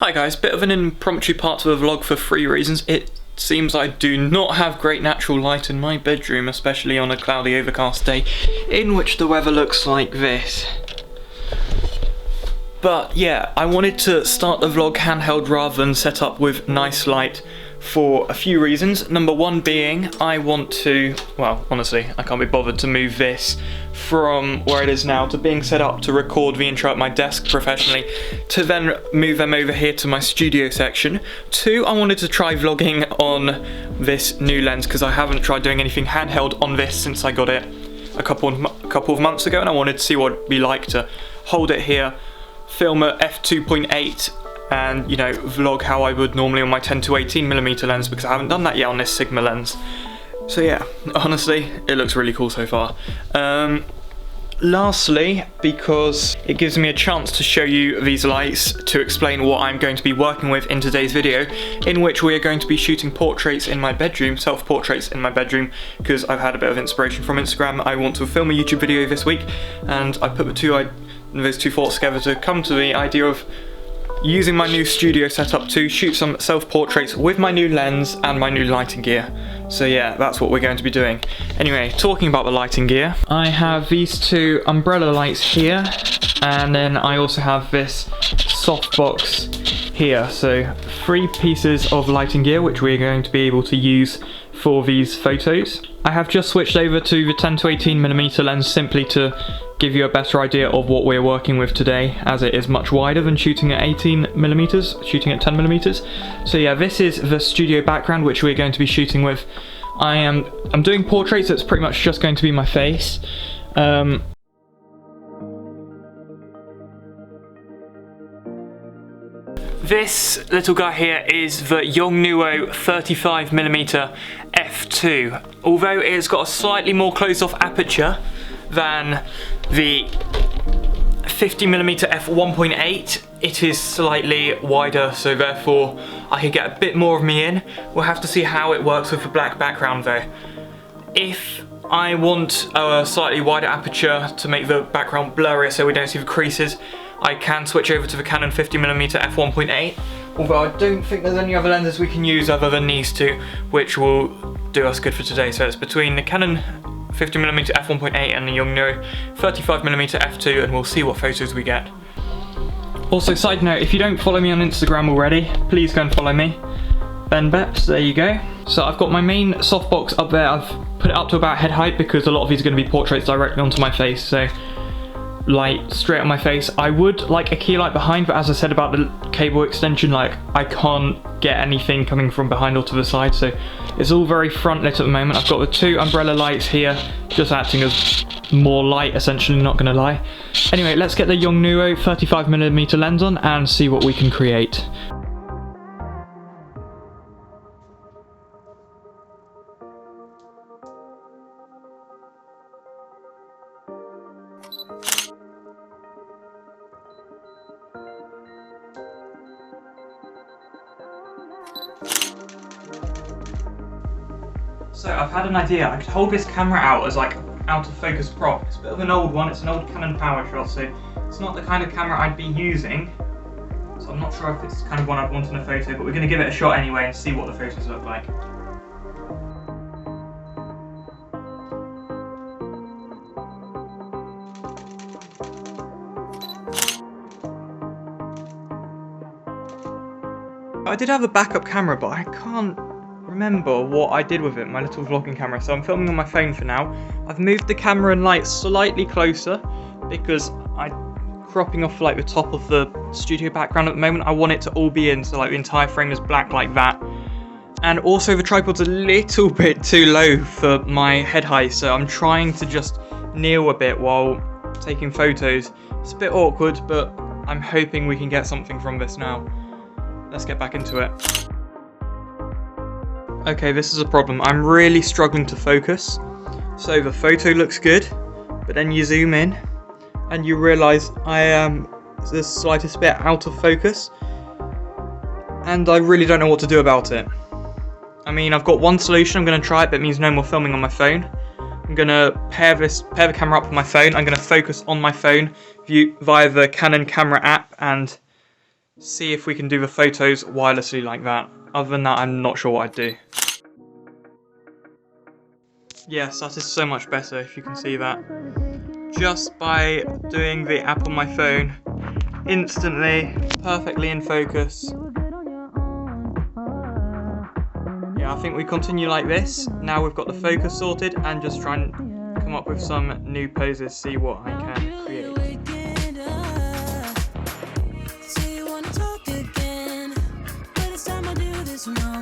Hi guys, bit of an impromptu part to the vlog for 3 reasons. It seems I do not have great natural light in my bedroom, especially on a cloudy overcast day in which the weather looks like this. But yeah, I wanted to start the vlog handheld rather than set up with nice light for a few reasons. Number one being, I want to, well, honestly, I can't be bothered to move this from where it is now to being set up to record the intro at my desk professionally, to then move them over here to my studio section. Two, I wanted to try vlogging on this new lens because I haven't tried doing anything handheld on this since I got it a couple of months ago, and I wanted to see what it'd be like to hold it here, film at f2.8 and, you know, vlog how I would normally on my 10-18mm lens, because I haven't done that yet on this Sigma lens. So yeah, honestly, it looks really cool so far. Lastly, because it gives me a chance to show you these lights to explain what I'm going to be working with in today's video, in which we are going to be shooting portraits in my bedroom, self-portraits in my bedroom, because I've had a bit of inspiration from Instagram. I want to film a YouTube video this week, and I put those two thoughts together to come to the idea of using my new studio setup to shoot some self-portraits with my new lens and my new lighting gear. So yeah, that's what we're going to be doing. Anyway, talking about the lighting gear, I have these two umbrella lights here, and then I also have this softbox here. So 3 pieces of lighting gear which we're going to be able to use for these photos. I have just switched over to the 10-18mm lens simply to give you a better idea of what we're working with today, as it is much wider than shooting at 18mm, shooting at 10mm. So yeah, this is the studio background which we're going to be shooting with. I'm doing portraits, that's pretty much just going to be my face. This little guy here is the Yongnuo 35mm f2. Although it's got a slightly more closed-off aperture than the 50mm f1.8, it is slightly wider, so therefore I could get a bit more of me in. We'll have to see how it works with the black background though. If I want a slightly wider aperture to make the background blurrier so we don't see the creases, I can switch over to the Canon 50mm f1.8, although I don't think there's any other lenses we can use other than these two, which will do us good for today. So it's between the Canon 50mm f1.8 and the Yongnuo 35mm f2, and we'll see what photos we get. Also, side note, if you don't follow me on Instagram already, please go and follow me. Ben Beps, there you go. So I've got my main softbox up there. I've put it up to about head height because a lot of these are going to be portraits directly onto my face, so light straight on my face. I would like a key light behind, but as I said about the cable extension, like I can't get anything coming from behind or to the side, so it's all very front lit at the moment. I've got the 2 umbrella lights here, just acting as more light essentially, not gonna lie. Anyway, let's get the Yongnuo 35mm lens on and see what we can create. So I've had an idea. I could hold this camera out as like out of focus prop. It's a bit of an old one. It's an old Canon PowerShot, so it's not the kind of camera I'd be using. So I'm not sure if it's the kind of one I'd want in a photo, but we're going to give it a shot anyway and see what the photos look like. I did have a backup camera, but I can't remember what I did with it, my little vlogging camera, so I'm filming on my phone for now. I've moved the camera and light slightly closer because I'm cropping off like the top of the studio background at the moment. I want it to all be in, so like the entire frame is black like that. And also the tripod's a little bit too low for my head height, so I'm trying to just kneel a bit while taking photos. It's a bit awkward, but I'm hoping we can get something from this now. Let's get back into it. Okay, this is a problem. I'm really struggling to focus. So the photo looks good, but then you zoom in and you realise I am the slightest bit out of focus, and I really don't know what to do about it. I mean, I've got one solution. I'm going to try it, but it means no more filming on my phone. I'm going to pair the camera up with my phone. I'm going to focus on my phone via the Canon camera app and see if we can do the photos wirelessly like that. Other than that, I'm not sure what I'd do. Yes, that is so much better if you can see that. Just by doing the app on my phone, instantly, perfectly in focus. Yeah, I think we continue like this. Now we've got the focus sorted and just try and come up with some new poses, see what I can create. No.